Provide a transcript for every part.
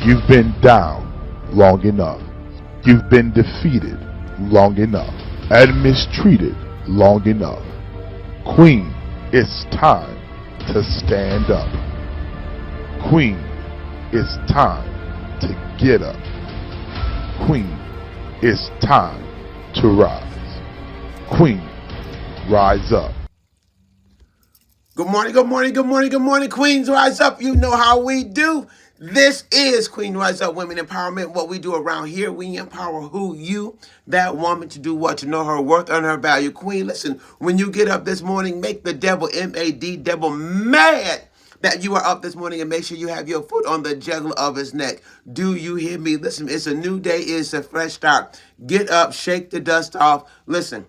You've been down long enough. You've been defeated long enough and mistreated long enough. Queen, it's time to stand up. Queen, it's time to get up. Queen, it's time to rise. Queen, rise up. Good morning, good morning, good morning, good morning, Queens. Rise up. You know how we do. This is Queen Rise Up Women Empowerment. What we do around here, we empower that woman to do what? To know her worth and her value. Queen, listen, when you get up this morning, make the devil, M-A-D, devil mad that you are up this morning, and make sure you have your foot on the jugular of his neck. Do you hear me? Listen, it's a new day. It's a fresh start. Get up, shake the dust off. Listen,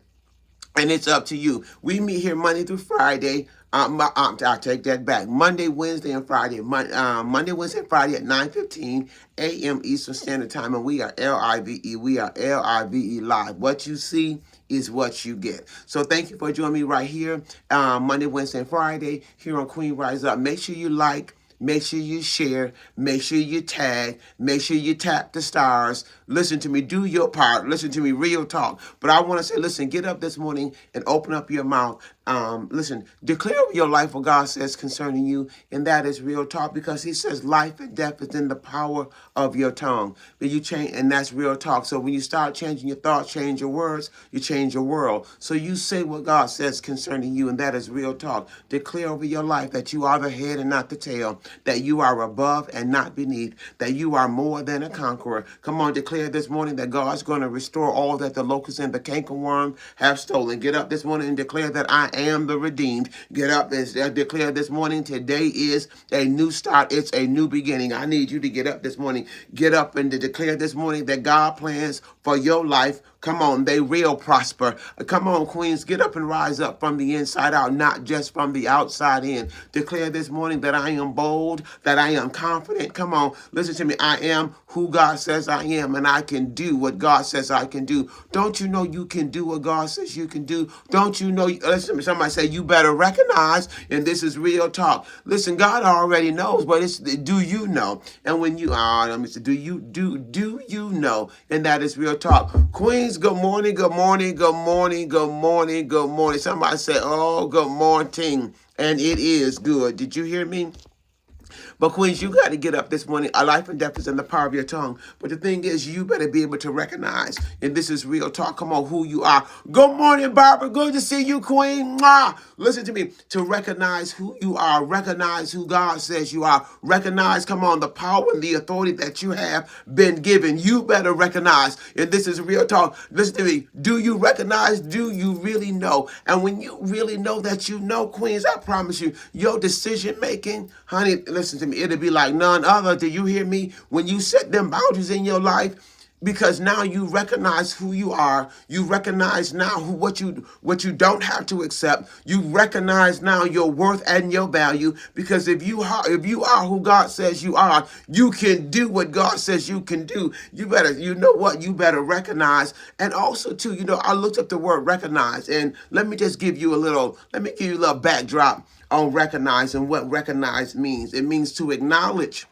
and it's up to you. We meet here Monday through Friday. I'll take that back. Monday, Wednesday, and Friday. Monday, Wednesday, and Friday at 9:15 a.m. Eastern Standard Time. And we are LIVE. We are LIVE Live. What you see is what you get. So thank you for joining me right here Monday, Wednesday, and Friday here on Queen Rise Up. Make sure you like. Make sure you share. Make sure you tag. Make sure you tap the stars. Listen to me. Do your part. Listen to me. Real talk. But I want to say, listen, get up this morning and open up your mouth. Listen, declare your life what God says concerning you, and that is real talk, because He says life and death is in the power of your tongue. But you change, and that's real talk. So when you start changing your thoughts, change your words, you change your world. So you say what God says concerning you, and that is real talk. Declare over your life that you are the head and not the tail, that you are above and not beneath, that you are more than a conqueror. Come on, declare this morning that God's going to restore all that the locust and the cankerworm have stolen. Get up this morning and declare that I am the redeemed. Get up and declare this morning, today is a new start. It's a new beginning. I need you to get up this morning. Get up and to declare this morning that God plans for your life. Come on, they will prosper. Come on, Queens, get up and rise up from the inside out, not just from the outside in. Declare this morning that I am bold, that I am confident. Come on, listen to me. I am who God says I am, and I can do what God says I can do. Don't you know you can do what God says you can do? Don't you know? Listen to me. Somebody say you better recognize, and this is real talk. Listen, God already knows, but it's do you know? And when you let me say, do you know? And that is real talk. Queens, good morning, good morning, good morning, good morning, good morning. Somebody say, oh, good morning, and it is good. Did you hear me? But Queens, you got to get up this morning. A life and death is in the power of your tongue. But the thing is, you better be able to recognize, and this is real talk, come on, who you are. Good morning, Barbara. Good to see you, Queen. Mwah. Listen to me. To recognize who you are, recognize who God says you are, recognize, come on, the power and the authority that you have been given. You better recognize, and this is real talk. Listen to me. Do you recognize? Do you really know? And when you really know that you know, Queens, I promise you, your decision making, honey, listen to me, it'll be like none other. Do you hear me? When you set them boundaries in your life, because now you recognize who you are. You recognize now what you don't have to accept. You recognize now your worth and your value. Because if you are who God says you are, you can do what God says you can do. You better, you know what? You better recognize. And also too, I looked up the word recognize, and let me give you a little backdrop on recognize and what recognize means. It means to acknowledge,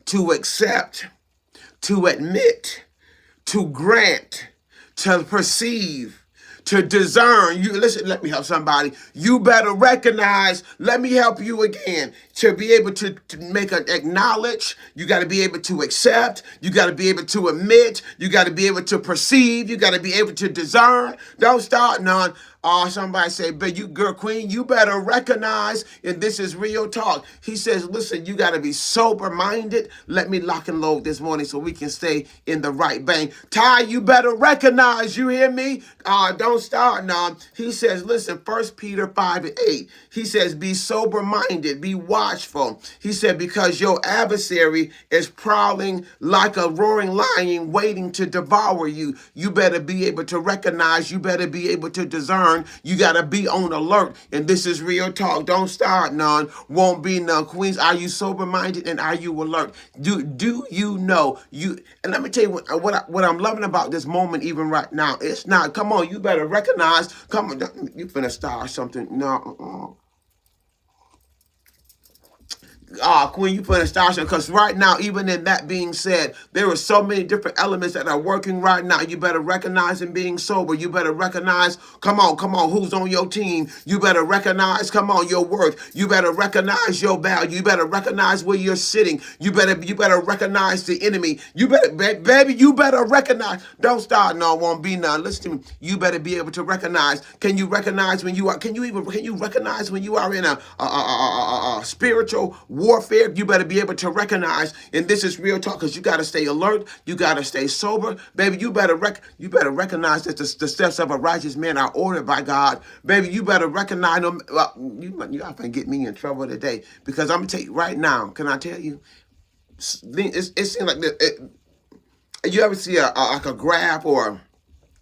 to accept, to admit, to grant, to perceive, to discern. You listen, let me help somebody. You better recognize, let me help you again. To be able to make an acknowledge, you got to be able to accept, you got to be able to admit, you got to be able to perceive, you got to be able to discern. Don't start none. Somebody say, but you, girl, Queen, you better recognize, and this is real talk. He says, listen, you got to be sober-minded. Let me lock and load this morning so we can stay in the right vein. Ty, you better recognize, you hear me? Don't start now. He says, listen, 1 Peter 5:8. He says, be sober-minded, be watchful. He said, because your adversary is prowling like a roaring lion waiting to devour you. You better be able to recognize, you better be able to discern. You got to be on alert. And this is real talk. Don't start none. Won't be none. Queens, are you sober-minded and are you alert? Do you know? And let me tell you what I'm loving about this moment even right now. It's not, come on, you better recognize. Come on, you finna start something. No, Queen, you put a star, because right now, even in that being said, there are so many different elements that are working right now. You better recognize in being sober. You better recognize, come on, who's on your team. You better recognize, come on, your worth. You better recognize your value. You better recognize where you're sitting. You better recognize the enemy. You better, baby, you better recognize. Don't start, no, it won't be none. Listen to me. You better be able to recognize. Can you recognize when you are, can you recognize when you are in a spiritual warfare? You better be able to recognize, and this is real talk, because you got to stay alert, you got to stay sober, baby. You better recognize that the steps of a righteous man are ordered by God, baby. You better recognize them. Y'all gonna get me in trouble today, because I'm gonna tell you right now. Can I tell you? It seems like you ever see like a graph or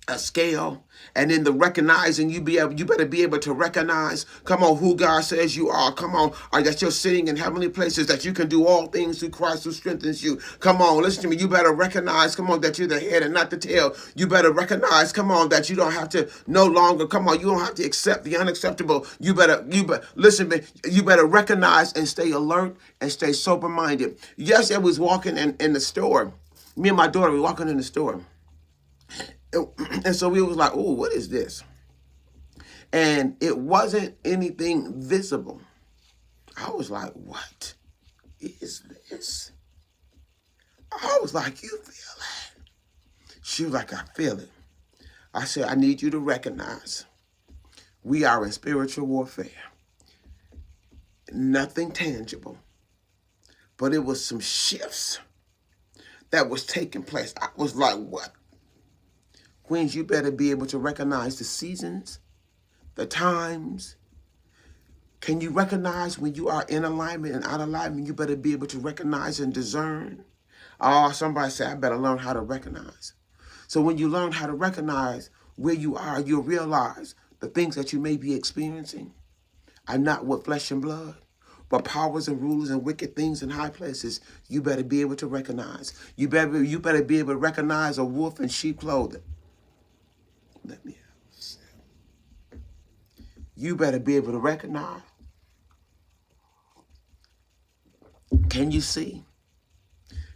a scale, and in the recognizing, you better be able to recognize, come on, who God says you are. Come on, or that you're sitting in heavenly places, that you can do all things through Christ who strengthens you. Come on, listen to me. You better recognize, come on, that you're the head and not the tail. You better recognize, come on, that you don't have to no longer, come on, you don't have to accept the unacceptable. You better listen, man. You better recognize and stay alert and stay sober minded. Yes, I was walking in the store. Me and my daughter were walking in the store. And so we was like, oh, what is this? And it wasn't anything visible. I was like, what is this? I was like, you feel it? She was like, I feel it. I said, I need you to recognize we are in spiritual warfare. Nothing tangible, but it was some shifts that was taking place. I was like, what? Queens, you better be able to recognize the seasons, the times. Can you recognize when you are in alignment and out of alignment? You better be able to recognize and discern. Oh, somebody said, I better learn how to recognize. So when you learn how to recognize where you are, you'll realize the things that you may be experiencing are not with flesh and blood, but powers and rulers and wicked things in high places. You better be able to recognize. You better be able to recognize a wolf in sheep clothing. Let me have. You better be able to recognize. Can you see?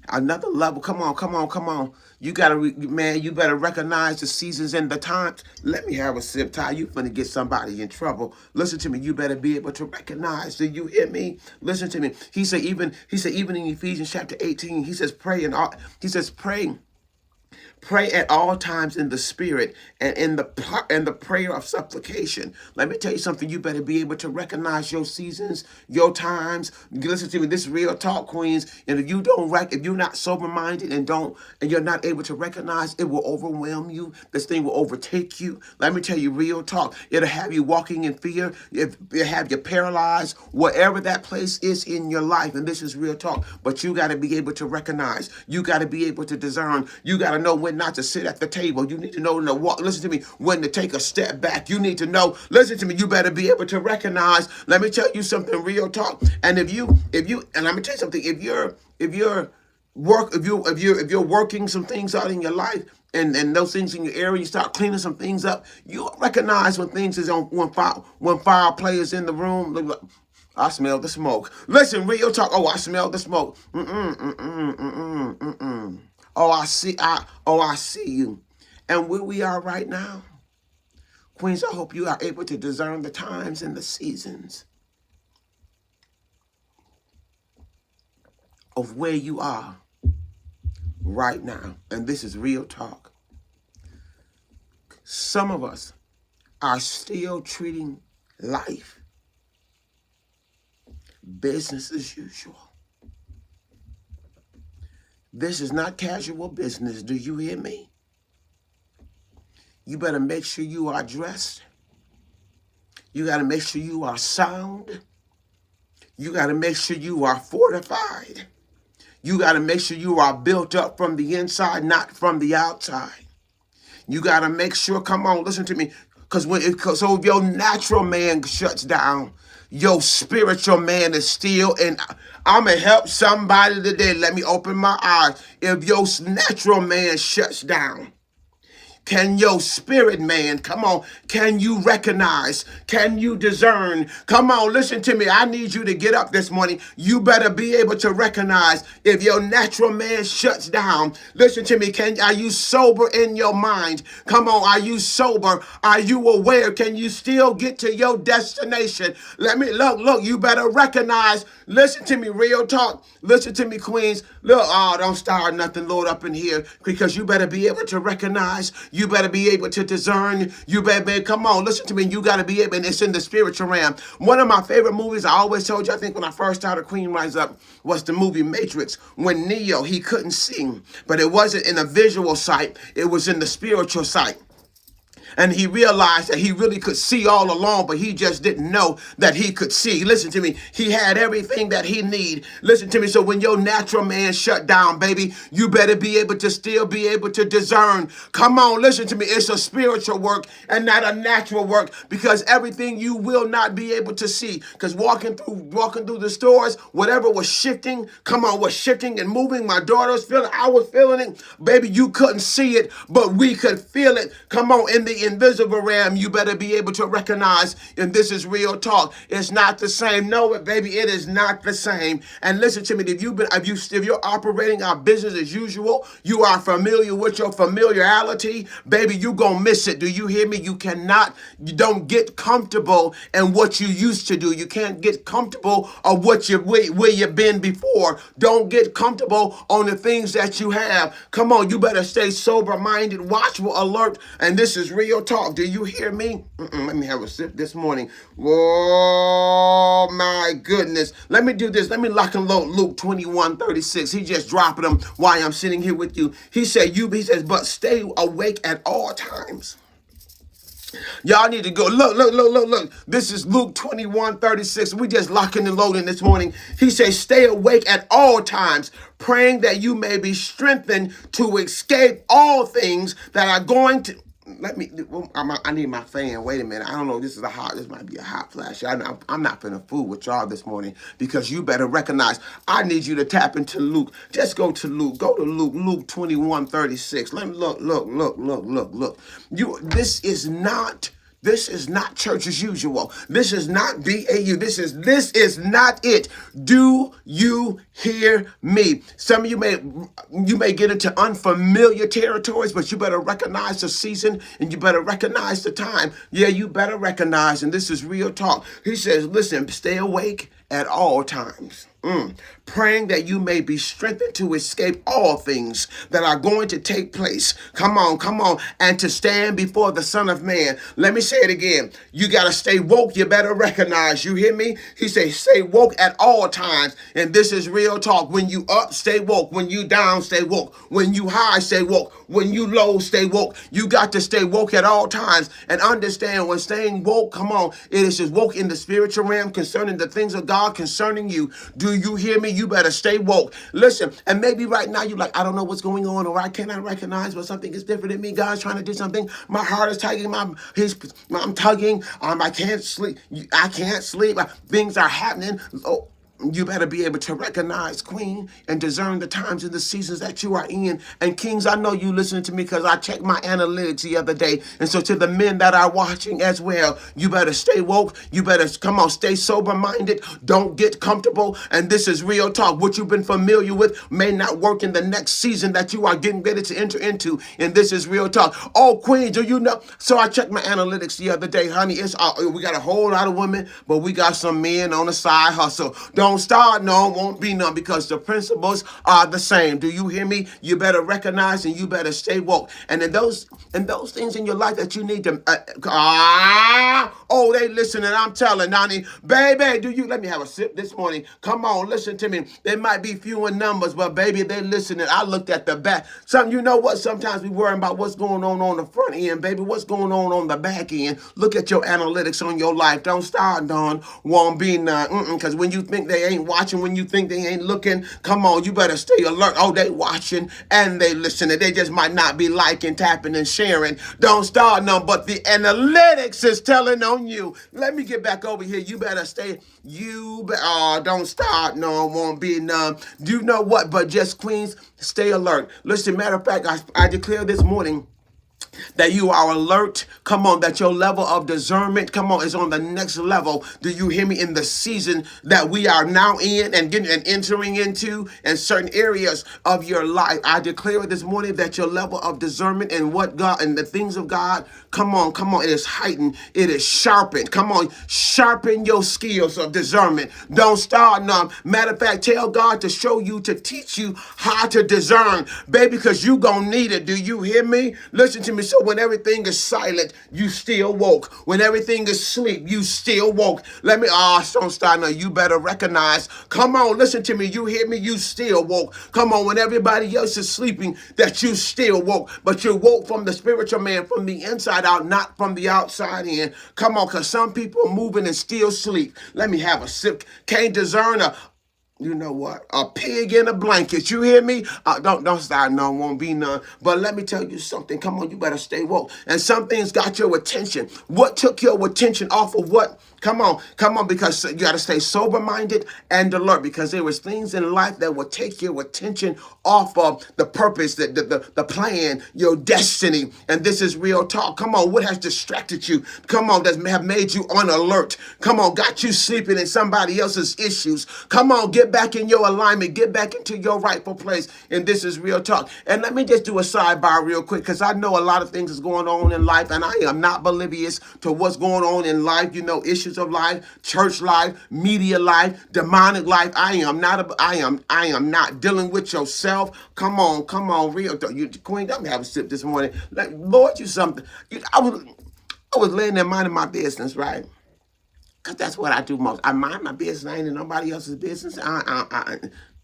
Another level. Come on. You gotta, man, you better recognize the seasons and the times. Let me have a sip, Ty. You finna get somebody in trouble. Listen to me. You better be able to recognize. Do you hear me? Listen to me. He said even in Ephesians chapter 18, he says, pray at all times in the spirit and in the prayer of supplication. Let me tell you something. You better be able to recognize your seasons, your times. Listen to me. This is real talk, Queens. And if you're not sober minded and you're not able to recognize, it will overwhelm you. This thing will overtake you. Let me tell you real talk. It'll have you walking in fear. It'll have you paralyzed. Wherever that place is in your life, and this is real talk. But you got to be able to recognize. You got to be able to discern. You got to know when not to sit at the table. You need to know when to walk. Listen to me. When to take a step back. You need to know. Listen to me. You better be able to recognize. Let me tell you something. Real talk. And if you, and let me tell you something. If you're working some things out in your life, and those things in your area, you start cleaning some things up, you recognize when things is on, when foul play is in the room. I smell the smoke. Listen, real talk. Oh, I smell the smoke. Oh, I see you. And where we are right now, Queens, I hope you are able to discern the times and the seasons of where you are right now. And this is real talk. Some of us are still treating life business as usual. This is not casual business. Do you hear me? You better make sure you are dressed. You got to make sure you are sound. You got to make sure you are fortified. You got to make sure you are built up from the inside, not from the outside. You got to make sure, come on, listen to me, because so if your natural man shuts down, your spiritual man is still, and I'm going to help somebody today. Let me open my eyes. If your natural man shuts down, Can your spirit man, come on, can you recognize? Can you discern? Come on, listen to me. I need you to get up this morning. You better be able to recognize if your natural man shuts down. Listen to me. Are you sober in your mind? Come on, are you sober? Are you aware? Can you still get to your destination? Let me look, you better recognize. Listen to me, real talk. Listen to me, queens. Look, oh, don't start nothing, Lord, up in here, because you better be able to recognize. You better be able to discern. You better, come on, listen to me. You got to be able, and it's in the spiritual realm. One of my favorite movies, I always told you, I think when I first started Queen Rise Up, was the movie Matrix. When Neo, he couldn't see, but it wasn't in a visual sight, it was in the spiritual sight. And he realized that he really could see all along, but he just didn't know that he could see. Listen to me. He had everything that he need. Listen to me. So when your natural man shut down, baby, you better be able to still be able to discern. Come on, listen to me. It's a spiritual work and not a natural work, because everything you will not be able to see. Because walking through the stores, whatever was shifting, come on, was shifting and moving. My daughter was feeling, I was feeling it. Baby, you couldn't see it, but we could feel it. Come on, in the invisible realm, you better be able to recognize, and this is real talk. It's not the same. No, baby, it is not the same. And listen to me. If you're operating our business as usual, you are familiar with your familiarity, baby, you gonna miss it. Do you hear me? You don't get comfortable in what you used to do. You can't get comfortable of where you've been before. Don't get comfortable on the things that you have. Come on, you better stay sober-minded, watchful, alert, and this is real talk. Do you hear me? Let me have a sip this morning. Oh my goodness. Let me do this. Let me lock and load Luke 21:36. He just dropping them while I'm sitting here with you. He says, but stay awake at all times. Y'all need to go. Look. This is Luke 21:36. We just locking and loading this morning. He says, stay awake at all times, praying that you may be strengthened to escape all things that are going to. I need my fan. Wait a minute. I don't know. This might be a hot flash. I'm not finna fool with y'all this morning, because you better recognize, I need you to tap into Luke. Just go to Luke. Go to Luke 21:36. Let me look. This is not church as usual. This is not BAU. This is not it. Do you hear me? Some of you may get into unfamiliar territories, but you better recognize the season and you better recognize the time. Yeah, you better recognize, and this is real talk. He says, listen, stay awake at all times. Praying that you may be strengthened to escape all things that are going to take place. Come on, and to stand before the Son of Man. Let me say it again. You got to stay woke. You better recognize. You hear me? He says, stay woke at all times. And this is real talk. When you up, stay woke. When you down, stay woke. When you high, stay woke. When you low, stay woke. You got to stay woke at all times and understand when staying woke, come on, it is just woke in the spiritual realm concerning the things of God concerning you. Do you hear me? You better stay woke. Listen, and maybe right now you're like, I don't know what's going on, or I cannot recognize, but something is different in me. God's trying to do something. My heart is tugging. I'm tugging. I can't sleep. I can't sleep. Things are happening. Oh, you better be able to recognize, queen, and discern the times and the seasons that you are in. And kings, I know you listening to me because I checked my analytics the other day. And so to the men that are watching as well, you better stay woke. You better, come on, stay sober-minded. Don't get comfortable. And this is real talk. What you've been familiar with may not work in the next season that you are getting ready to enter into. And this is real talk. Oh, queen, do you know? So I checked my analytics the other day, honey. We got a whole lot of women, but we got some men on the side hustle. Don't start none, won't be none, because the principles are the same. Do you hear me? You better recognize and you better stay woke. And in those things in your life that you need to, they listening. I'm telling, Nani, baby, let me have a sip this morning. Come on, listen to me. They might be few in numbers, but baby, they listening. I looked at the back. You know what? Sometimes we worry about what's going on the front end, baby. What's going on the back end? Look at your analytics on your life. Don't start none, won't be none. Because when you think they ain't watching, when you think they ain't looking, come on, you better stay alert. Oh, they watching and they listening. They just might not be liking, tapping, and sharing. Don't start none, but the analytics is telling on you. Let me get back over here. You better stay. Don't start. No, won't be none. Do you know what? But just queens, stay alert. Listen, matter of fact, I declare this morning that you are alert. Come on, that your level of discernment, come on, is on the next level. Do you hear me? In the season that we are now in and getting and entering into in certain areas of your life, I declare this morning that your level of discernment and what God and the things of God, come on, it is heightened, it is sharpened. Come on, sharpen your skills of discernment. Don't start none. Matter of fact, tell God to show you, to teach you how to discern, baby, because you gonna need it. Do you hear me? Listen to me. So when everything is silent, you still woke. When everything is sleep, you still woke. Let me, don't start now. You better recognize. Come on, listen to me. You hear me? You still woke. Come on, when everybody else is sleeping, that you still woke. But you woke from the spiritual man, from the inside out, not from the outside in. Come on, because some people are moving and still sleep. Let me have a sip. Can't discern you know what? A pig in a blanket. You hear me? Don't start. No, won't be none. But let me tell you something. Come on, you better stay woke. And some things got your attention. What took your attention off of what? Come on, because you got to stay sober-minded and alert, because there was things in life that would take your attention off of the purpose, the plan, your destiny. And this is real talk. Come on, what has distracted you? Come on, that have made you on alert. Come on, got you sleeping in somebody else's issues. Come on, get back in your alignment. Get back into your rightful place. And this is real talk. And let me just do a sidebar real quick, because I know a lot of things is going on in life, and I am not oblivious to what's going on in life. You know, issues of life, church life, media life, demonic life. I am not dealing with yourself. Come on, real talk. You, Queen, let me have a sip this morning. Like, Lord, you something. I was laying there minding my business, right? Because that's what I do most. I mind my business. I ain't in nobody else's business. So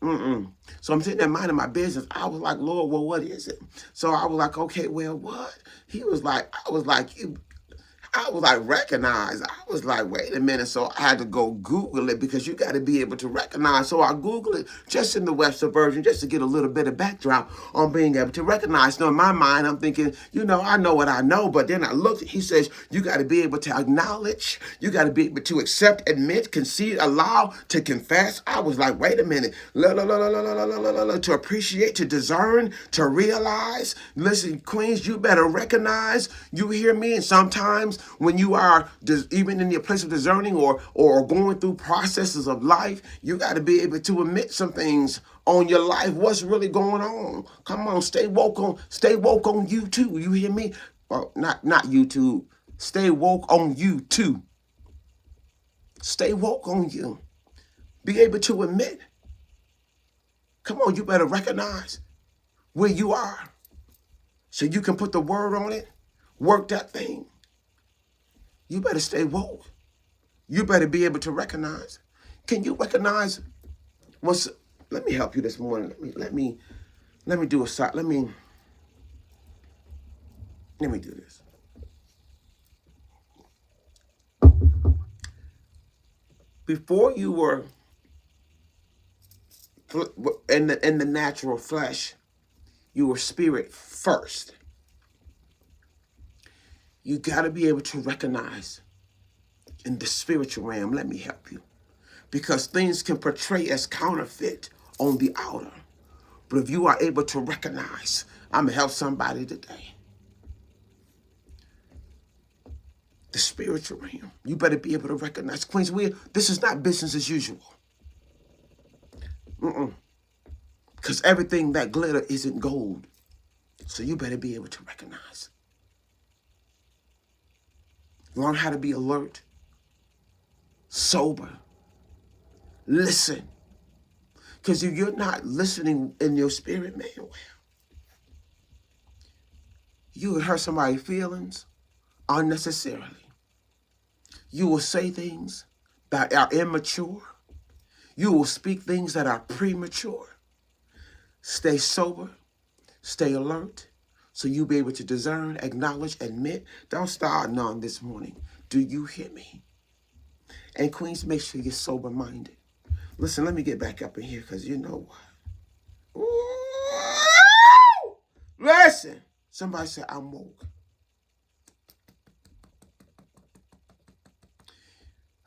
I'm sitting there minding my business. I was like, Lord, well, what is it? So I was like, okay, well, what? I was like, recognize. I was like, wait a minute. So I had to go Google it, because you got to be able to recognize. So I Googled it just in the Webster version, just to get a little bit of background on being able to recognize. So in my mind, I'm thinking, I know what I know. But then I looked, he says, you got to be able to acknowledge. You got to be able to accept, admit, concede, allow, to confess. I was like, wait a minute. To appreciate, to discern, to realize. Listen, Queens, you better recognize. You hear me? And sometimes when you are even in your place of discerning or going through processes of life, you got to be able to admit some things on your life. What's really going on? Come on, stay woke on YouTube. You hear me? Well, not YouTube. Stay woke on you too. Stay woke on you. Be able to admit. Come on, you better recognize where you are, so you can put the word on it, work that thing. You better stay woke. You better be able to recognize. Can you recognize let me help you this morning. Let me do a side. Let me do this. Before you were in the natural flesh, you were spirit first. You got to be able to recognize in the spiritual realm. Let me help you. Because things can portray as counterfeit on the outer. But if you are able to recognize, I'm going to help somebody today. The spiritual realm. You better be able to recognize. Queens, this is not business as usual. Because everything that glitter isn't gold. So you better be able to recognize. Learn how to be alert, sober, listen. Because if you're not listening in your spirit, man, well, you will hurt somebody's feelings unnecessarily. You will say things that are immature. You will speak things that are premature. Stay sober, stay alert, so you'll be able to discern, acknowledge, admit. Don't start none this morning. Do you hear me? And Queens, make sure you're sober-minded. Listen, let me get back up in here, because you know what? Ooh! Listen, somebody said, I'm woke.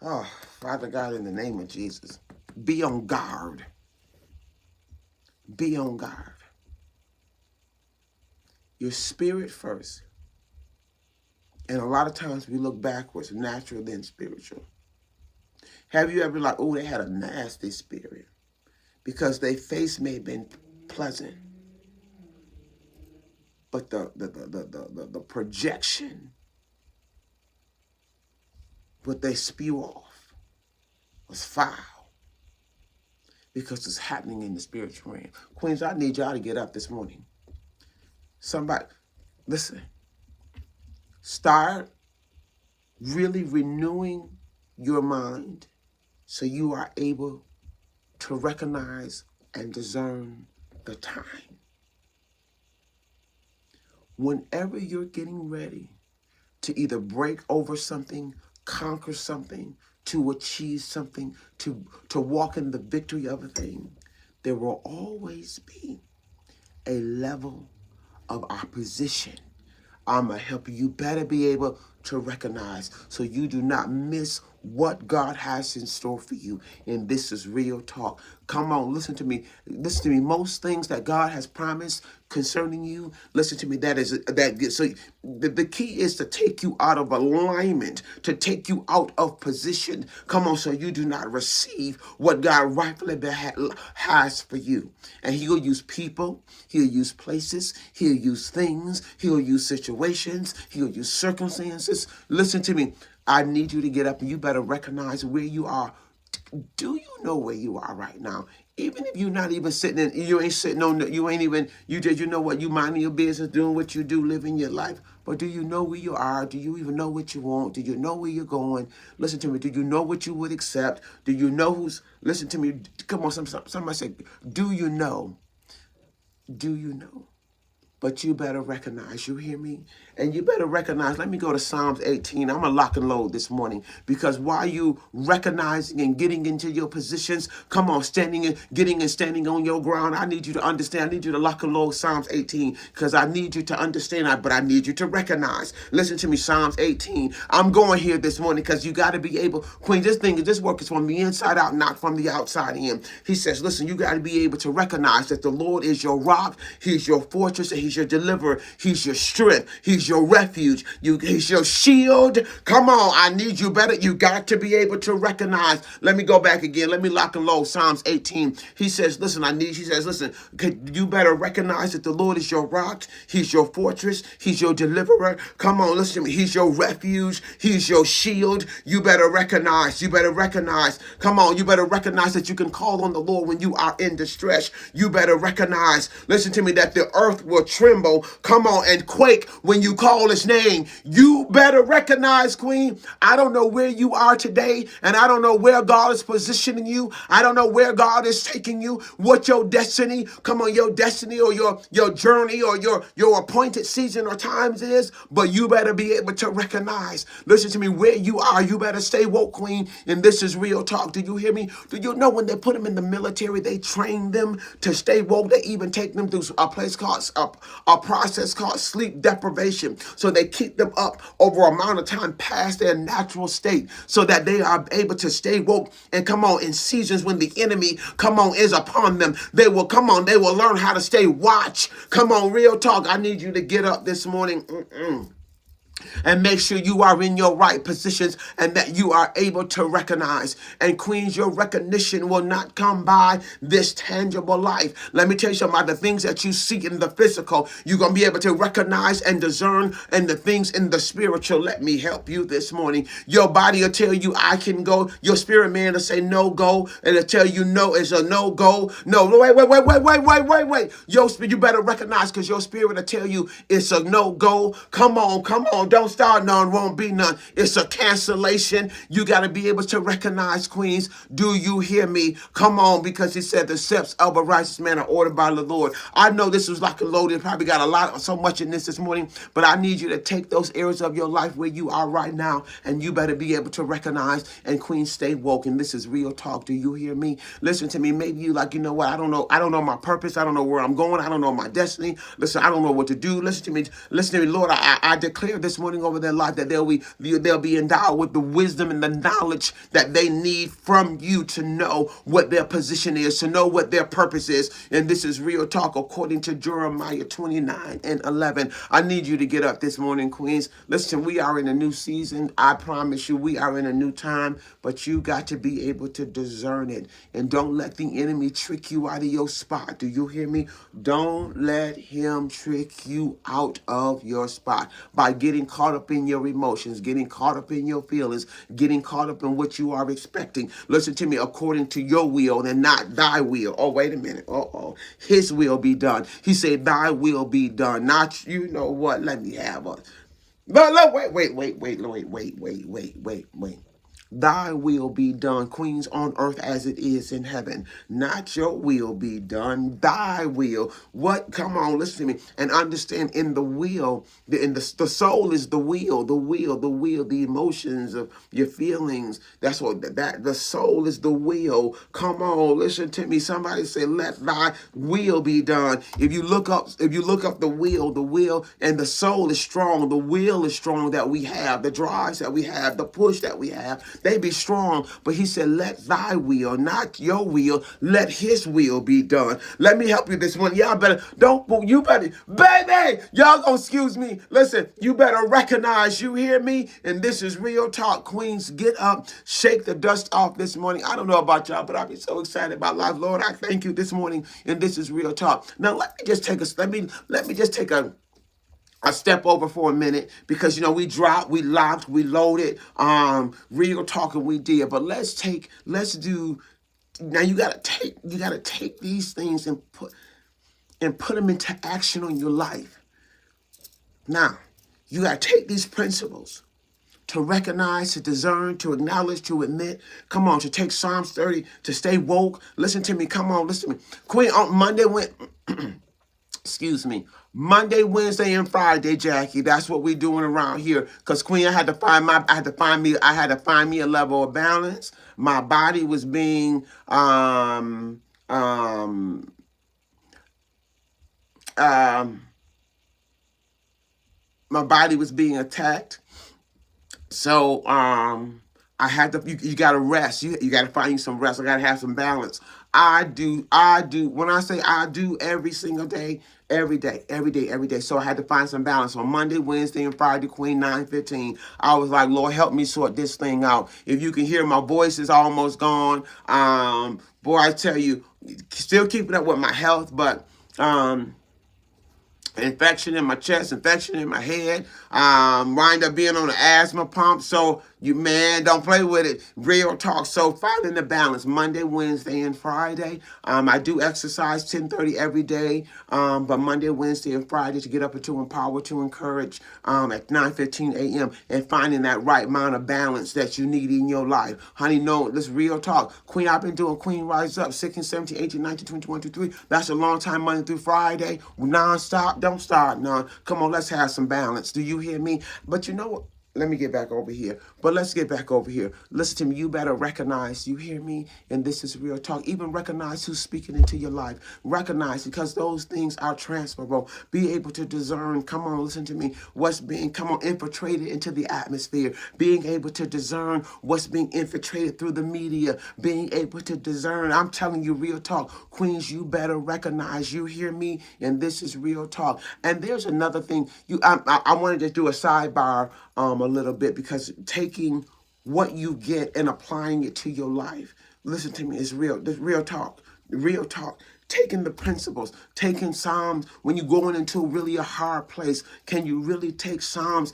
Oh, Father God, in the name of Jesus, be on guard. Be on guard. Your spirit first, And a lot of times we look backwards, natural then spiritual. Have you ever like, oh, they had a nasty spirit because their face may have been pleasant, but the projection, what they spew off, was foul because it's happening in the spiritual realm. Queens, I need y'all to get up this morning. Somebody, listen, start really renewing your mind so you are able to recognize and discern the time. Whenever you're getting ready to either break over something, conquer something, to achieve something, to walk in the victory of a thing, there will always be a level of opposition. I'm going to help you better be able to recognize so you do not miss what God has in store for you. And this is real talk. Come on, listen to me. Listen to me. Most things that God has promised concerning you, listen to me. So the key is to take you out of alignment, to take you out of position. Come on, so you do not receive what God rightfully has for you. And He'll use people, He'll use places, He'll use things, He'll use situations, He'll use circumstances. Listen to me. I need you to get up and you better recognize where you are. Do you know where you are right now? Even if you're not even sitting in, you ain't sitting on, you ain't even, you know what, you minding your business, doing what you do, living your life. But do you know where you are? Do you even know what you want? Do you know where you're going? Listen to me. Do you know what you would accept? Do you know listen to me. Come on, somebody say, do you know? Do you know? But you better recognize, you hear me? And you better recognize, let me go to Psalms 18. I'm going to lock and load this morning because while you recognizing and getting into your positions, come on, standing on your ground, I need you to understand. I need you to lock and load Psalms 18 because I need you to understand that, but I need you to recognize. Listen to me, Psalms 18. I'm going here this morning because you got to be able, Queen, this work is from the inside out, not from the outside in. He says, listen, you got to be able to recognize that the Lord is your rock, He's your fortress, and He's your deliverer, He's your strength, He's your refuge, He's your shield. Come on, I need you better. You got to be able to recognize. Let me go back again. Let me lock and load Psalms 18. He says, listen, you better recognize that the Lord is your rock, He's your fortress, He's your deliverer. Come on, listen to me. He's your refuge, He's your shield. You better recognize. Come on, you better recognize that you can call on the Lord when you are in distress. You better recognize, listen to me, that the earth will tremble, come on, and quake when you call His name. You better recognize, Queen. I don't know where you are today, and I don't know where God is positioning you. I don't know where God is taking you, what your destiny, come on, your destiny or your journey or your appointed season or times is, but you better be able to recognize, listen to me, where you are. You better stay woke, Queen, and this is real talk. Do you hear me? Do you know when they put them in the military, they train them to stay woke? They even take them through a place called a process called sleep deprivation. So they keep them up over an amount of time past their natural state so that they are able to stay woke. And come on, in seasons when the enemy, come on, is upon them, they will learn how to stay watch. Come on, real talk. I need you to get up this morning. And make sure you are in your right positions and that you are able to recognize. And Queens, your recognition will not come by this tangible life. Let me tell you something about the things that you see in the physical. You're going to be able to recognize and discern and the things in the spiritual. Let me help you this morning. Your body will tell you I can go. Your spirit man will say no go. And it'll tell you no is a no go. No, wait. You better recognize because your spirit will tell you it's a no go. Come on. Don't start none, won't be none. It's a cancellation. You got to be able to recognize, Queens. Do you hear me? Come on, because He said the steps of a righteous man are ordered by the Lord. I know this was like a loaded, probably got so much in this morning, but I need you to take those areas of your life where you are right now, and you better be able to recognize. And Queens, stay woke. And this is real talk. Do you hear me? Listen to me. Maybe you like, you know what? I don't know my purpose. I don't know where I'm going. I don't know my destiny. Listen, I don't know what to do. Listen to me, Lord. I declare this this morning over their life that they'll be endowed with the wisdom and the knowledge that they need from you to know what their position is, to know what their purpose is. And this is real talk according to Jeremiah 29:11. I need you to get up this morning, Queens. Listen, we are in a new season. I promise you, we are in a new time, but you got to be able to discern it. And don't let the enemy trick you out of your spot. Do you hear me? Don't let him trick you out of your spot by getting caught up in your emotions, getting caught up in your feelings, getting caught up in what you are expecting. Listen to me, according to your will and not thy will. Oh, wait a minute. His will be done. He said, thy will be done. Not, you know what? Let me have a. No, wait. Thy will be done, Queens, on earth as it is in heaven. Not your will be done, thy will. What? Come on, listen to me and understand. In the will, the soul is the will, the emotions of your feelings. That's what that the soul is the will. Come on, listen to me. Somebody say, let thy will be done. If you look up the will and the soul is strong. The will is strong that we have, the drives that we have, the push that we have. They be strong, but he said, let thy will, not your will, let his will be done. Let me help you this morning. Y'all better, baby, y'all gonna excuse me. Listen, you better recognize, you hear me? And this is Real Talk. Queens, get up, shake the dust off this morning. I don't know about y'all, but I've been so excited about life. Lord, I thank you this morning, and this is Real Talk. Now, let me just take a step over for a minute, because we dropped, we locked, we loaded, real talking we did. But let's do now. You gotta take these things and put them into action on your life. Now, you gotta take these principles to recognize, to discern, to acknowledge, to admit. Come on, to take Psalms 30, to stay woke. Listen to me. Come on, listen to me. Queen, on Monday went. Excuse me. Monday, Wednesday, and Friday, Jackie. That's what we're doing around here. Cause Queen, I had to find me a level of balance. My body was being my body was being attacked. So I had to. You got to rest. You got to find you some rest. I got to have some balance. I do. When I say I do, every single day, every day. So I had to find some balance on Monday, Wednesday, and Friday. Queen 9:15. I was like, Lord, help me sort this thing out. If you can hear, my voice is almost gone. Boy, I tell you, still keeping up with my health, but infection in my chest, infection in my head, wind up being on the asthma pump. So don't play with it. Real talk. So finding the balance Monday, Wednesday, and Friday. I do exercise 10:30 every day. But Monday, Wednesday, and Friday to get up and to empower, to encourage at 9:15 a.m. and finding that right amount of balance that you need in your life. Honey, no, this real talk. Queen, I've been doing Queen Rise Up 16, 17, 18, 19, 20, 21, 22, 23. That's a long time, Monday through Friday. Non-stop. Don't start none. Come on, let's have some balance. Do you hear me? But you know what? Let me get back over here. But let's get back over here. Listen to me. You better recognize, you hear me? And this is Real Talk. Even recognize who's speaking into your life. Recognize, because those things are transferable. Be able to discern, come on, listen to me, what's being, infiltrated into the atmosphere. Being able to discern what's being infiltrated through the media. Being able to discern. I'm telling you, Real Talk. Queens, you better recognize, you hear me? And this is Real Talk. And there's another thing. I wanted to do a sidebar a little bit, because taking what you get and applying it to your life, listen to me, is real. This Real Talk. Real Talk. Taking the principles, taking Psalms, when you're going into really a hard place, can you really take Psalms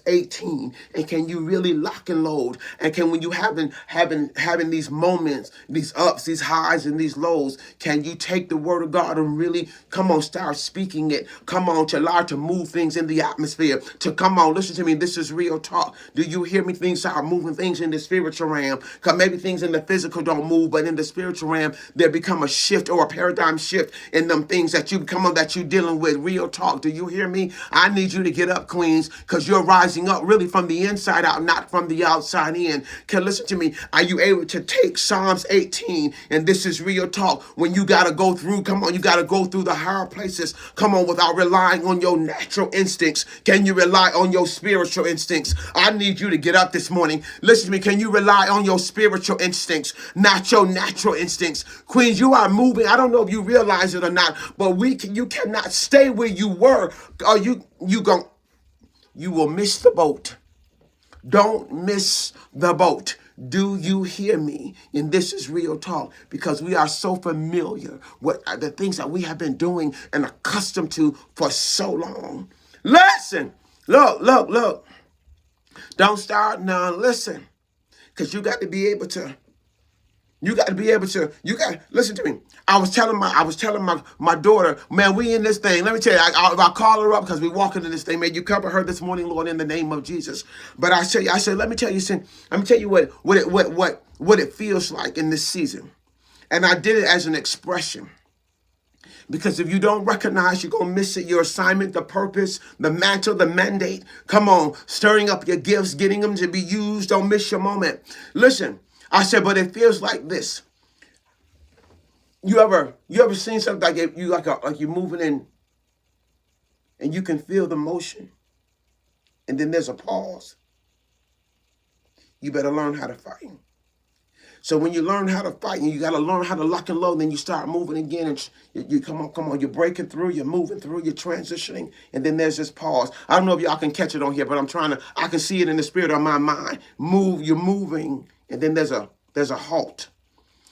18, and can you really lock and load? And can, when you having these moments, these ups, these highs, and these lows, can you take the word of God and really, start speaking it? Come on, to allow to move things in the atmosphere, to listen to me, this is Real Talk. Do you hear me? Things start moving things in the spiritual realm, because maybe things in the physical don't move, but in the spiritual realm, there become a shift shift or a paradigm shift in them things that you come on that you're dealing with. Real talk. Do you hear me? I need you to get up, queens, because you're rising up really from the inside out, not from the outside in. Can listen to me. Are you able to take Psalms 18? And this is real talk. When you got to go through, come on, you got to go through the higher places. Come on, without relying on your natural instincts. Can you rely on your spiritual instincts? I need you to get up this morning. Listen to me. Can you rely on your spiritual instincts, not your natural instincts? Queens, you are moving. I don't know if you realize it or not, but you cannot stay where you were. Or you will miss the boat. Don't miss the boat. Do you hear me? And this is real talk, because we are so familiar with the things that we have been doing and accustomed to for so long. Listen, look. Don't start now. Listen, because you got to be able to. Listen to me. I was telling my daughter, man, we in this thing. Let me tell you, I call her up because we walking in this thing. Man, you cover her this morning, Lord, in the name of Jesus. But I said, let me tell you what it feels like in this season. And I did it as an expression. Because if you don't recognize, you're going to miss it. Your assignment, the purpose, the mantle, the mandate. Come on, stirring up your gifts, getting them to be used. Don't miss your moment. Listen, I said, but it feels like this. You ever seen something like you're moving in and you can feel the motion and then there's a pause. You better learn how to fight. So when you learn how to fight, and you got to learn how to lock and load, then you start moving again, and you come on, you're breaking through, you're moving through, you're transitioning, and then there's this pause. I don't know if y'all can catch it on here, but I can see it in the spirit of my mind. You're moving, and then there's a halt.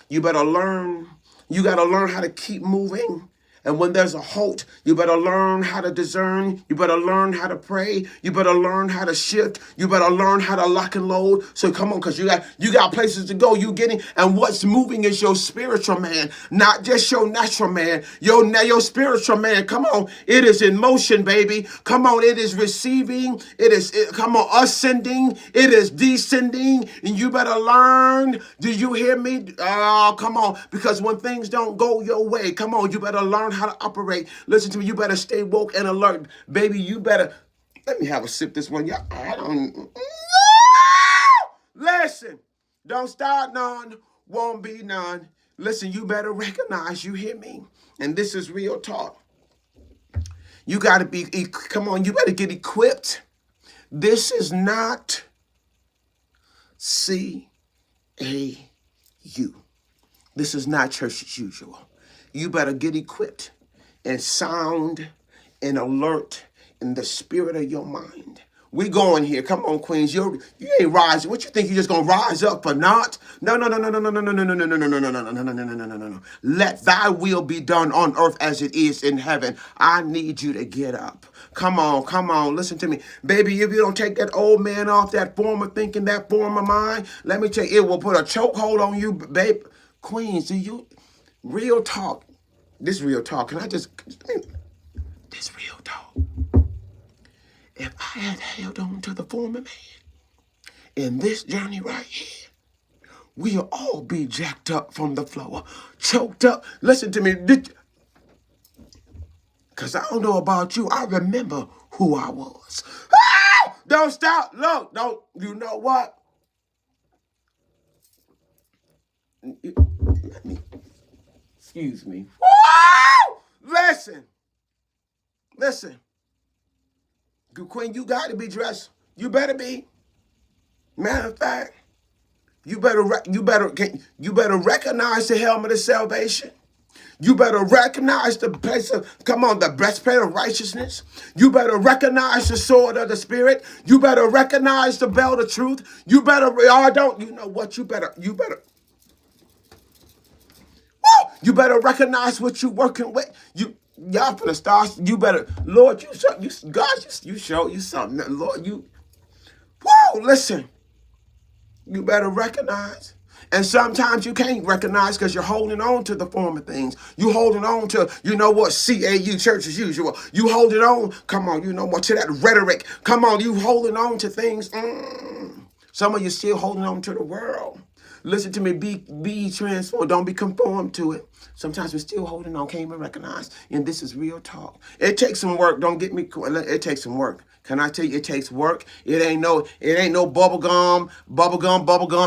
You got to learn how to keep moving. And when there's a halt, you better learn how to discern. You better learn how to pray. You better learn how to shift. You better learn how to lock and load. So come on, because you got places to go. And what's moving is your spiritual man, not just your natural man. Your spiritual man. Come on, it is in motion, baby. Come on, it is receiving. Come on, ascending. It is descending. And you better learn. Do you hear me? Oh, come on, because when things don't go your way, come on, you better learn how to operate. Listen to me. You better stay woke and alert, baby. You better. Let me have a sip this one. Yeah, I don't. Listen. Don't start none. Won't be none. Listen. You better recognize. You hear me? And this is real talk. You got to be. Come on. You better get equipped. This is not CAU. This is not church as usual. You better get equipped and sound and alert in the spirit of your mind. We going here. Come on, queens. You ain't rising. What you think you're just gonna rise up or not? No. Let thy will be done on earth as it is in heaven. I need you to get up. Come on. Listen to me. Baby, if you don't take that old man off that form of thinking, that form of mind, let me tell you, it will put a chokehold on you, babe. Queens, real talk. This real talk. This real talk. If I had held on to the former man in this journey right here, we'll all be jacked up from the floor, choked up. Listen to me. Because I don't know about you. I remember who I was. Ah! Don't stop. Look, don't. You know what? Excuse me. Woo! Listen. Queen, you got to be dressed. You better be. Matter of fact, you better recognize the helmet of salvation. You better recognize the the breastplate of righteousness. You better recognize the sword of the Spirit. You better recognize the belt of truth. You better, you know what? You better. You better recognize what you're working with. Y'all finna start. You better, Lord, you show you something. Lord, listen. You better recognize. And sometimes you can't recognize because you're holding on to the former things. You holding on to, CAU, church as usual. You holding on, come on, to that rhetoric. Come on, you holding on to things. Some of you still holding on to the world. Listen to me. Be transformed. Don't be conformed to it. Sometimes we're still holding on, can't even recognize. And this is real talk. It takes some work. Don't get me. It takes some work. Can I tell you, it takes work. It ain't no bubble gum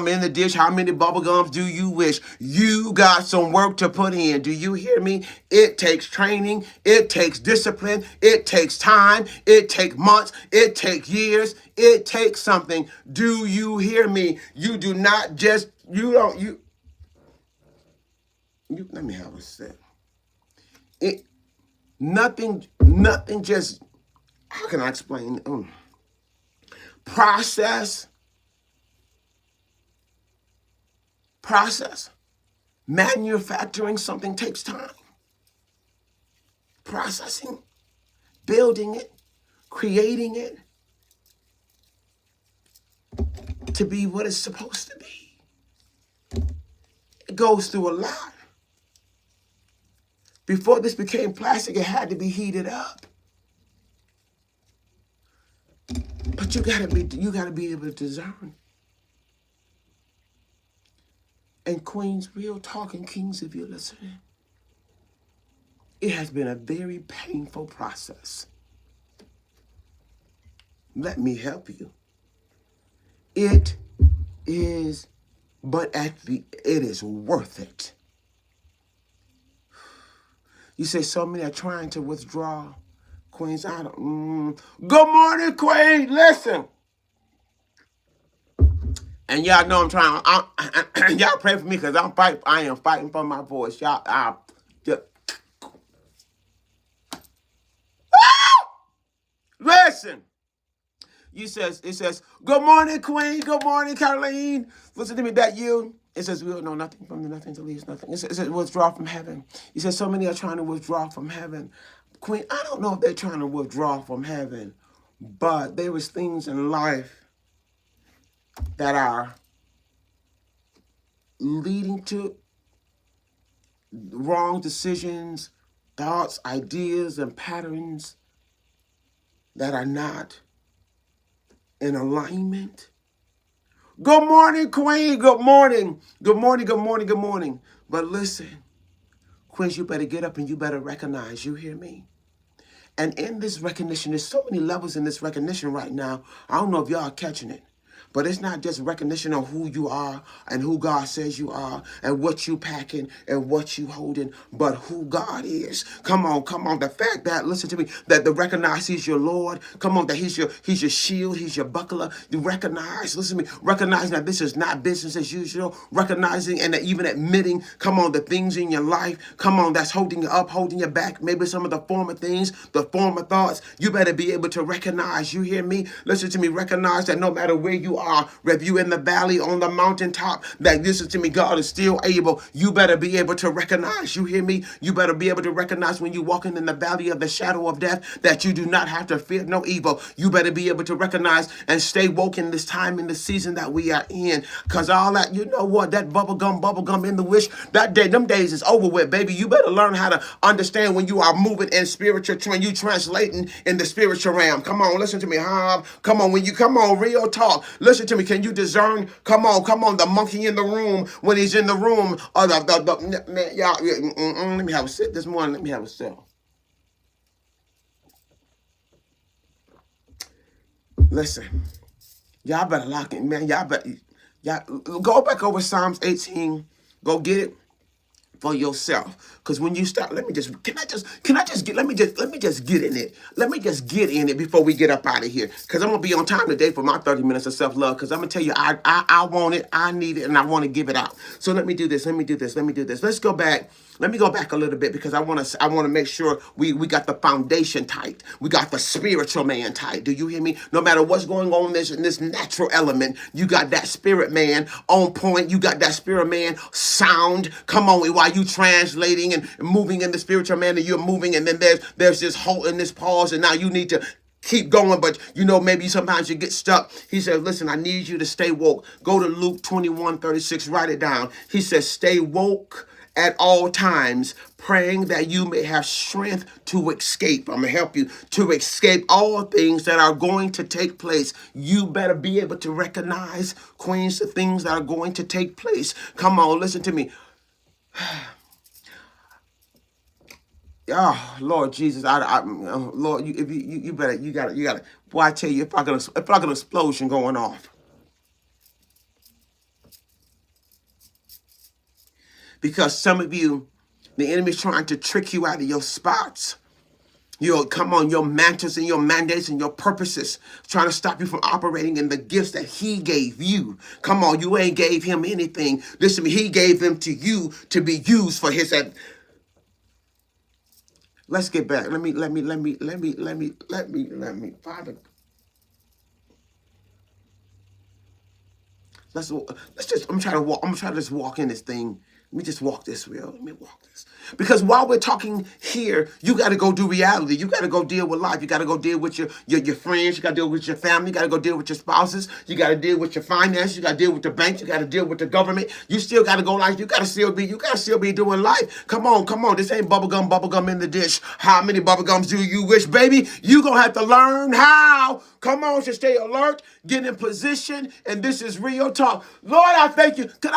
in the dish. How many bubble gums do you wish? You got some work to put in. Do you hear me? It takes training. It takes discipline. It takes time. It takes months. It takes years. It takes something. Do you hear me? You do not just, you let me have a sip. Nothing just, how can I explain? Process. Manufacturing something takes time. Processing, building it, creating it to be what it's supposed to be. It goes through a lot. Before this became plastic, it had to be heated up. But you gotta be able to discern. And queens, real talking kings, if you're listening, it has been a very painful process. Let me help you. It is, but it is worth it. You say so many are trying to withdraw. Queens, I don't. Good morning, Queen. Listen. And y'all know I'm trying. Y'all pray for me because I am fighting for my voice. Y'all, listen. It says, good morning, Queen. Good morning, Caroline. Listen to me, that you. It says, we will know nothing from the nothing to leaves nothing. It says, withdraw from heaven. He says, so many are trying to withdraw from heaven. Queen, I don't know if they're trying to withdraw from heaven, but there is things in life that are leading to wrong decisions, thoughts, ideas, and patterns that are not in alignment. Good morning, Queen. Good morning. Good morning, good morning, good morning. But listen, Queens, you better get up and you better recognize. You hear me? And in this recognition, there's so many levels in this recognition right now. I don't know if y'all are catching it. But it's not just recognition of who you are and who God says you are and what you packing and what you holding, but who God is. Come on. The fact that, listen to me, that the recognize He's your Lord. Come on, that He's your shield, He's your buckler. You recognize, listen to me, recognizing that this is not business as usual. Recognizing and even admitting, come on, the things in your life, come on, that's holding you up, holding you back. Maybe some of the former things, the former thoughts. You better be able to recognize. You hear me? Listen to me. Recognize that no matter where you are, whether you in the valley, on the mountaintop, that listen to me, God is still able. You better be able to recognize. You hear me? You better be able to recognize when you're walking in the valley of the shadow of death that you do not have to fear no evil. You better be able to recognize and stay woke in this time, in the season that we are in. Because all that, you know what, that bubble gum in the wish, that day, them days is over with, baby. You better learn how to understand when you are moving in spiritual, when you translating in the spiritual realm. Come on, listen to me, come on, real talk. Listen to me. Can you discern? Come on, the monkey in the room when he's in the room. Or man, y'all, let me have a sip this morning. Let me have a sip. Listen, y'all better lock it, man. Y'all go back over Psalms 18. Go get it for yourself. Because when you start, let me just get in it. Let me just get in it before we get up out of here. Because I'm going to be on time today for my 30 minutes of self-love. Because I'm going to tell you, I want it, I need it, and I want to give it out. So let me do this. Let's go back. Let me go back a little bit because I want to make sure we got the foundation tight. We got the spiritual man tight. Do you hear me? No matter what's going on in this natural element, you got that spirit man on point. You got that spirit man sound. Come on, while you translating and moving in the spiritual man, and you're moving, and then there's this halt and this pause, and now you need to keep going, but maybe sometimes you get stuck. He says, listen, I need you to stay woke. Go to Luke 21:36, write it down. He says, stay woke at all times, praying that you may have strength to escape. I'm going to help you to escape all things that are going to take place. You better be able to recognize, queens, the things that are going to take place. Come on, listen to me. Oh, Lord Jesus, Lord, you better, you got it. Boy, I tell you, if I got an explosion going off. Because some of you, the enemy's trying to trick you out of your spots. Come on, your mantles and your mandates and your purposes, trying to stop you from operating in the gifts that he gave you. Come on, you ain't gave him anything. Listen to me, he gave them to you to be used for his. Let's get back. Let me, Father. Let's just. I'm trying to just walk in this thing. Let me just walk this real. Let me walk this. Because while we're talking here, you got to go do reality. You got to go deal with life. You got to go deal with your friends. You got to deal with your family. You got to go deal with your spouses. You got to deal with your finances. You got to deal with the bank. You got to deal with the government. You still got to go life. You got to still be doing life. Come on. This ain't bubblegum in the dish. How many bubblegums do you wish, baby? You going to have to learn how. Come on, to stay alert, get in position, and this is real talk. Lord, I thank you. Can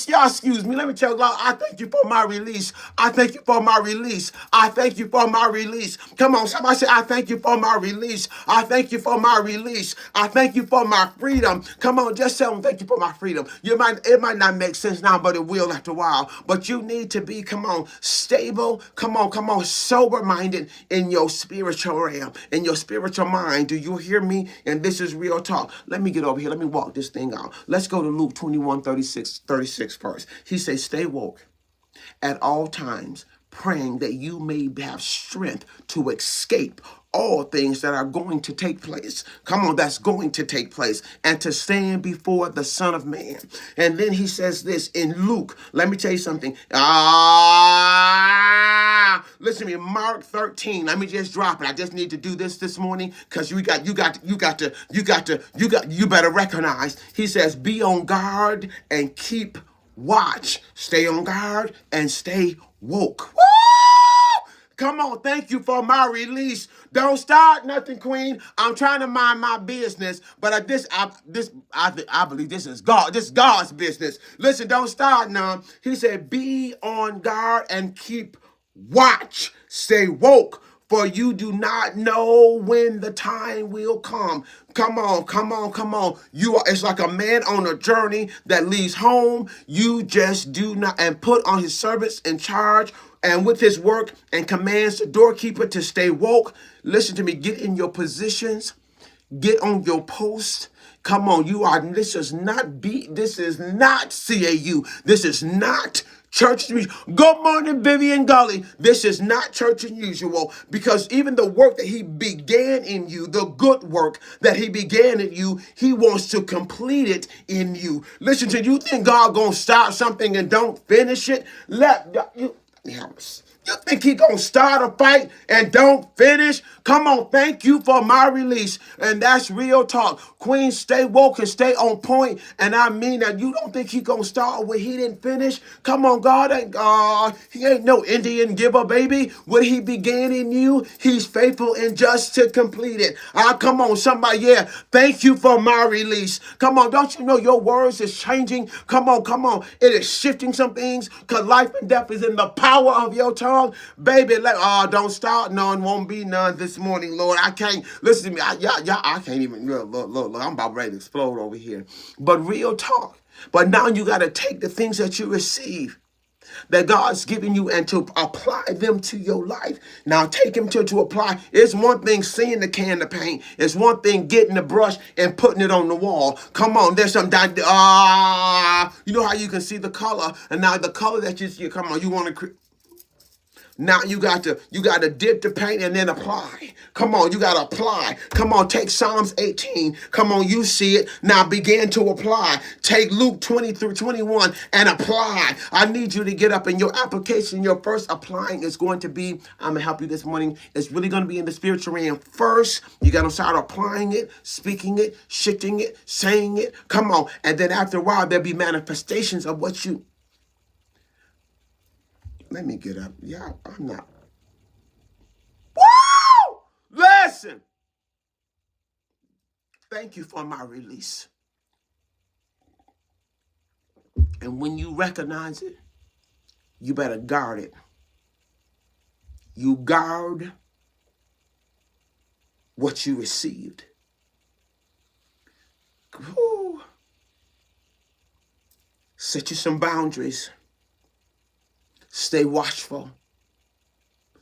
y'all excuse me? Let me tell God, I thank you for my release. I thank you for my release. I thank you for my release. Come on, somebody say, I thank you for my release. I thank you for my release. I thank you for my freedom. Come on, just tell them, thank you for my freedom. It might not make sense now, but it will after a while. But you need to be, stable. Come on, sober-minded in your spiritual realm, in your spiritual mind. Do you hear me? And this is real talk. Let me get over here. Let me walk this thing out. Let's go to Luke 21:36 first. He says, stay woke at all times, praying that you may have strength to escape all things that are going to take place. Come on, that's going to take place. And to stand before the Son of Man. And then he says this in Luke. Let me tell you something. Listen to me, Mark 13. Let me just drop it. I just need to do this morning because you better recognize. He says, be on guard and keep watch. Stay on guard and stay woke. Woo! Come on, thank you for my release. Don't start nothing, Queen. I'm trying to mind my business, but I believe this is God. This is God's business. Listen, don't start none. He said, be on guard and keep watch. Stay woke. For you do not know when the time will come. Come on. It's like a man on a journey that leaves home. You just do not, and put on his servants in charge and with his work, and commands the doorkeeper to stay woke. Listen to me. Get in your positions. Get on your post. Come on. This is not CAU. This is not church as usual. Good morning, Vivian Gully. This is not church as usual, because even the work that he began in you, the good work that he began in you, he wants to complete it in you. Listen to you. Think God gonna start something and don't finish it? You think he gonna start a fight and don't finish? Come on, thank you for my release. And that's real talk. Queen, stay woke and stay on point. And I mean that. You don't think he gonna start what he didn't finish? Come on, God ain't God. He ain't no Indian giver, baby. What he began in you, he's faithful and just to complete it. Come on, somebody, yeah. Thank you for my release. Come on, don't you know your words is changing? Come on. It is shifting some things, because life and death is in the power of your tongue. Baby, don't start none, won't be none this morning, Lord. I can't, listen to me, I can't even, look, I'm about ready to explode over here. But real talk. But now you got to take the things that you receive, that God's given you, and to apply them to your life. Now take them to apply. It's one thing seeing the can of paint. It's one thing getting the brush and putting it on the wall. Come on, there's some, you know how you can see the color, and now the color that you see, come on, you want to now you got to dip the paint and then apply. Come on, you got to apply. Come on, take Psalms 18. Come on, you see it. Now begin to apply. Take Luke 20-21 and apply. I need you to get up in your application. Your first applying is going to be, I'm going to help you this morning. It's really going to be in the spiritual realm. First, you got to start applying it, speaking it, shifting it, saying it. Come on. And then after a while, there'll be manifestations of what you Let me get up. Yeah, I'm not. Woo! Listen. Thank you for my release. And when you recognize it, you better guard it. You guard what you received. Woo. Set you some boundaries. Stay watchful.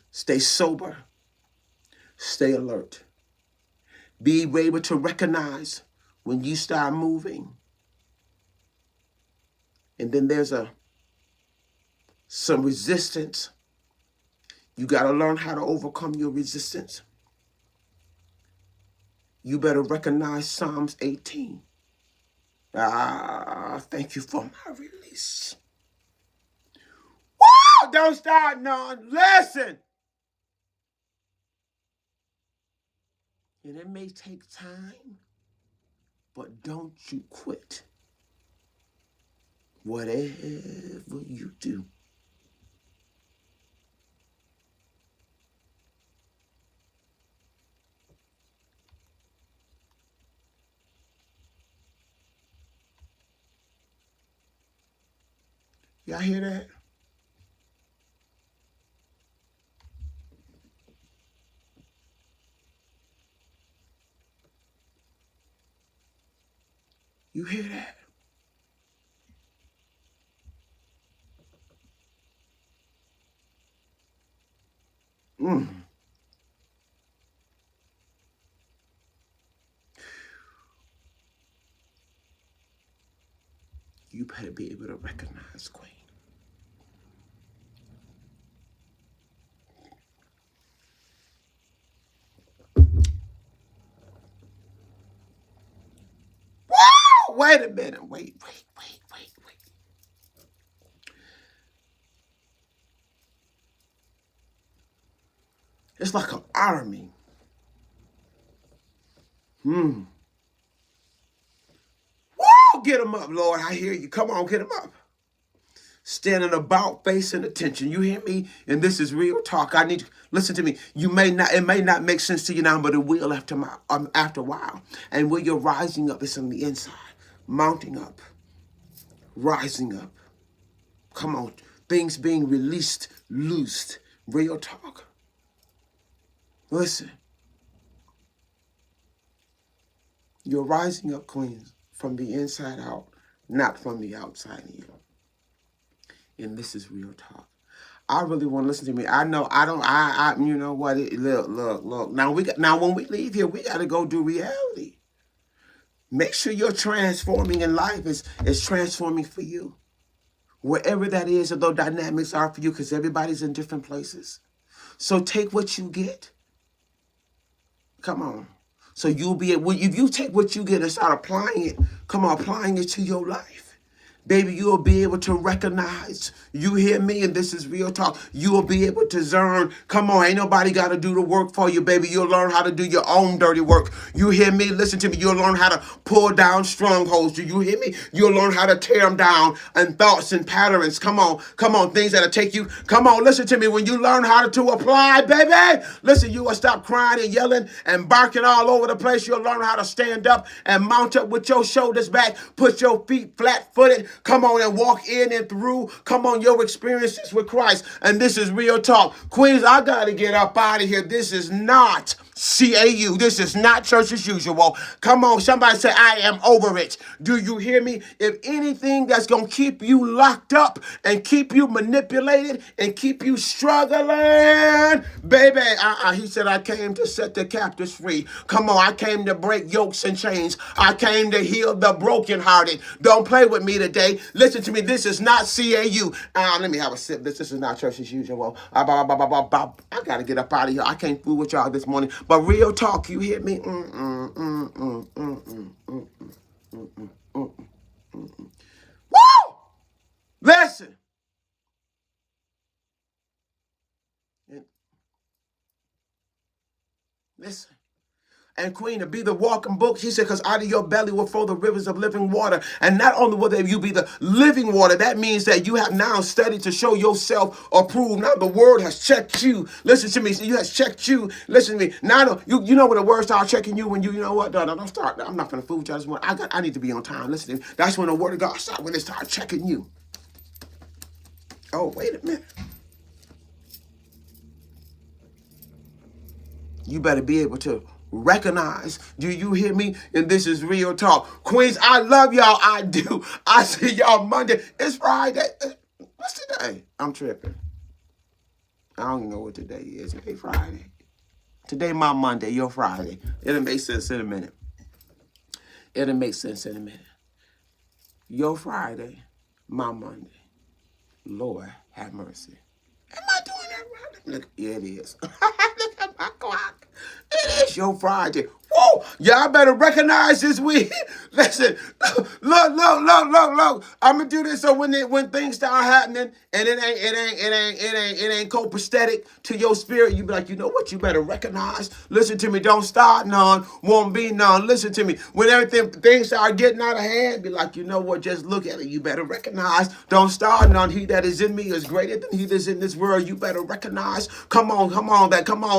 Stay sober. Stay alert. Be able to recognize when you start moving. And then there's some resistance. You got to learn how to overcome your resistance. You better recognize Psalms 18. Thank you for my release. Woo! Don't start none. Listen. And it may take time, but don't you quit. Whatever you do. Y'all hear that? You hear that? You better be able to recognize, Queen. Woo! Wait a minute. Wait. It's like an army. Woo! Get them up, Lord. I hear you. Come on, get them up. Standing about, facing attention. You hear me? And this is real talk. I need to listen to me. It may not make sense to you now, but it will after a while. And when you're rising up, it's on the inside. Mounting up. Rising up. Come on. Things being released, loosed. Real talk. Listen. You're rising up, queens, from the inside out, not from the outside in. And this is real talk. I really want to listen to me. I know I don't. You know what? Look. Now when we leave here, we got to go do reality. Make sure you're transforming in life is transforming for you, wherever that is, or those dynamics are for you, because everybody's in different places. So take what you get. Come on. So you'll be able, if you take what you get and start applying it, applying it to your life. Baby, you'll be able to recognize. You hear me? And this is real talk. You will be able to discern. Come on, ain't nobody got to do the work for you, baby. You'll learn how to do your own dirty work. You hear me? Listen to me. You'll learn how to pull down strongholds. Do you hear me? You'll learn how to tear them down and thoughts and patterns. Come on. Things that'll take you. Come on, listen to me. When you learn how to apply, baby, listen, you will stop crying and yelling and barking all over the place. You'll learn how to stand up and mount up with your shoulders back. Put your feet flat-footed. Come on and walk in and through. Come on, your experiences with Christ. And this is real talk. Queens, I got to get up out of here. This is not CAU. This is not church as usual. Come on, somebody say, I am over it. Do you hear me? If anything that's going to keep you locked up and keep you manipulated and keep you struggling, baby, he said, I came to set the captives free. Come on, I came to break yokes and chains. I came to heal the brokenhearted. Don't play with me today. Listen to me. This is not CAU. Let me have a sip. This is not church as usual. I got to get up out of here. I can't fool with y'all this morning. But real talk, you hear me? Woo! Listen. Listen. and Queen, to be the walking book. He said, because out of your belly will flow the rivers of living water. And not only will you be the living water, that means that you have now studied to show yourself approved. Now the word has checked you. Listen to me. You has checked you. Listen to me. Now you know when the word starts checking you, when you know what? No, don't start. I'm not gonna fool you. I need to be on time. Listen to me. That's when the word of God starts, when it starts checking you. Oh, wait a minute. You better be able to recognize. Do you hear me? And this is real talk. Queens, I love y'all. I do. I see y'all Monday. It's Friday. What's today? I'm tripping. I don't even know what today is. Today Friday. Today my Monday, your Friday. It'll make sense in a minute. It'll make sense in a minute. Your Friday, my Monday. Lord, have mercy. Am I doing that right? Look, yeah, it is. Look at my clock. It is your Friday. Whoa, y'all better recognize this week. Listen, look. I'm gonna do this so when things start happening and it ain't copacetic to your spirit, you be like, you know what? You better recognize. Listen to me. Don't start none. Won't be none. Listen to me. When things start getting out of hand, be like, you know what? Just look at it. You better recognize. Don't start none. He that is in me is greater than he that's in this world. You better recognize. Come on.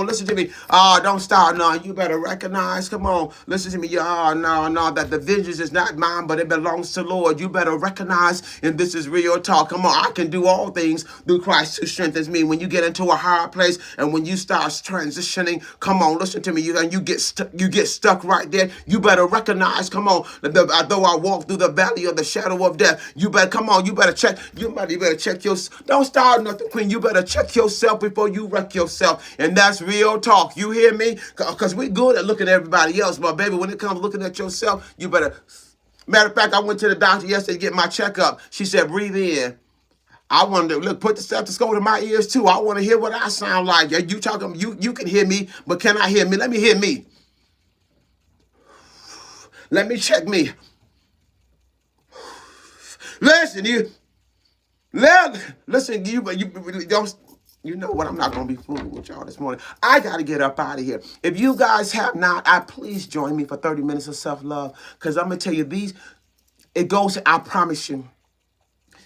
Listen to me. Don't start none. You better recognize. Come on. Listen to me. No. That the vengeance is not mine, but it belongs to the Lord. You better recognize. And this is real talk. Come on. I can do all things through Christ who strengthens me. When you get into a higher place and when you start transitioning, come on. Listen to me. You get stuck right there. You better recognize. Come on. Though I walk through the valley of the shadow of death, you better come on. You better check. You better check your. Don't start nothing, Queen. You better check yourself before you wreck yourself. And that's real talk. You hear me? Because we good at looking at everybody else, but baby, when it comes to looking at yourself, you better. Matter of fact, I went to the doctor yesterday to get my checkup. She said, breathe in. I wanted to put the stethoscope in my ears too. I want to hear what I sound like. You talking? You can hear me, but can I hear me? Let me hear me. Let me check me. Listen, listen, you don't. You know what? I'm not going to be fooling with y'all this morning. I got to get up out of here. If you guys have not, please join me for 30 minutes of self-love. Because I'm going to tell you, it goes, I promise you,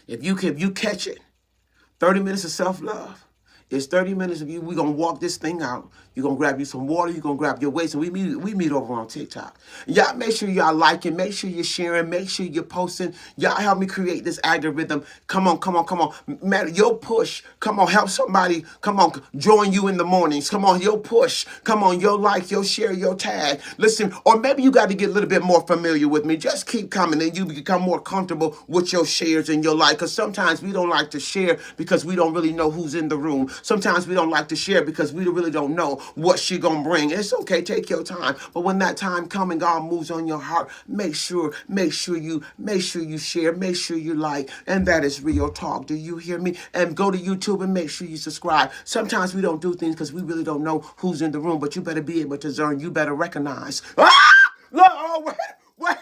if you catch it, 30 minutes of self-love. It's 30 minutes of you. We're going to walk this thing out. You're going to grab you some water. You're going to grab your weights. And we meet over on TikTok. Y'all make sure y'all liking. Make sure you're sharing. Make sure you're posting. Y'all help me create this algorithm. Come on. Man, your push. Come on, help somebody. Come on, join you in the mornings. Come on, your push. Come on, your like, your share, your tag. Listen, or maybe you got to get a little bit more familiar with me. Just keep coming and you become more comfortable with your shares and your like. Because sometimes we don't like to share because we don't really know who's in the room. Sometimes we don't like to share because we really don't know what she gonna bring. It's okay, take your time. But when that time comes and God moves on your heart, make sure you share, make sure you like, and that is real talk. Do you hear me? And go to YouTube and make sure you subscribe. Sometimes we don't do things because we really don't know who's in the room, but you better be able to discern. You better recognize. Look, wait.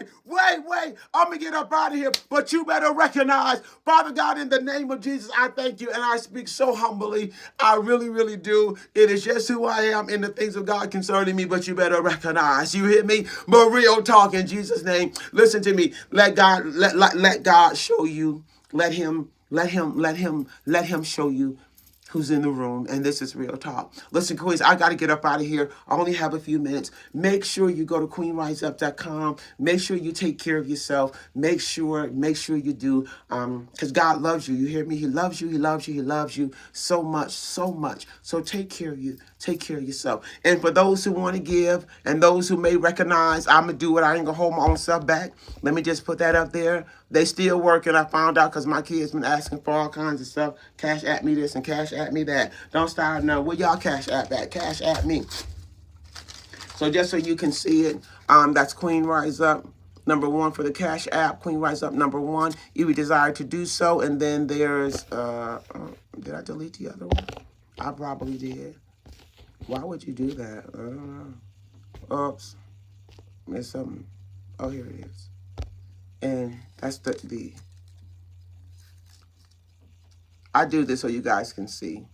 I'm going to get up out of here, but you better recognize, Father God, in the name of Jesus, I thank you, and I speak so humbly. I really, really do. It is just who I am in the things of God concerning me, but you better recognize. You hear me? But real talk in Jesus' name. Listen to me. Let God show you. Let him show you who's in the room, and this is real talk. Listen, Queens, I got to get up out of here. I only have a few minutes. Make sure you go to queenriseup.com. Make sure you take care of yourself. Make sure you do, because God loves you. You hear me? He loves you so much. So take care of you. Take care of yourself. And for those who want to give and those who may recognize, I'm going to do it. I ain't going to hold my own stuff back. Let me just put that up there. They still working. I found out because my kids been asking for all kinds of stuff. Cash at me this and cash at me that. Don't start now. Where y'all cash at that? Cash at me. So just so you can see it, that's Queen Rise Up. Number 1 for the Cash App, Queen Rise Up number 1, if you desire to do so. And then there's, did I delete the other one? I probably did. Why would you do that? I don't know. Oops. There's something. Oh, here it is. And that's the I do this so you guys can see.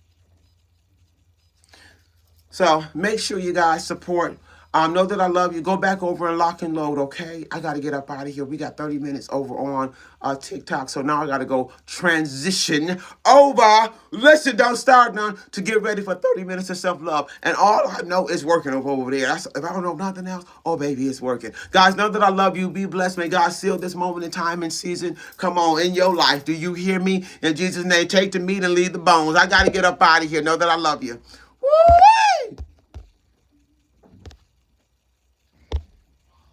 So make sure you guys support Know that I love you. Go back over and lock and load, okay? I got to get up out of here. We got 30 minutes over on TikTok, so now I got to go transition over. Listen, don't start none to get ready for 30 minutes of self-love. And all I know is working over there. If I don't know nothing else, oh, baby, it's working. Guys, know that I love you. Be blessed. May God seal this moment in time and season. Come on, in your life. Do you hear me? In Jesus' name, take the meat and leave the bones. I got to get up out of here. Know that I love you. Woo-wee!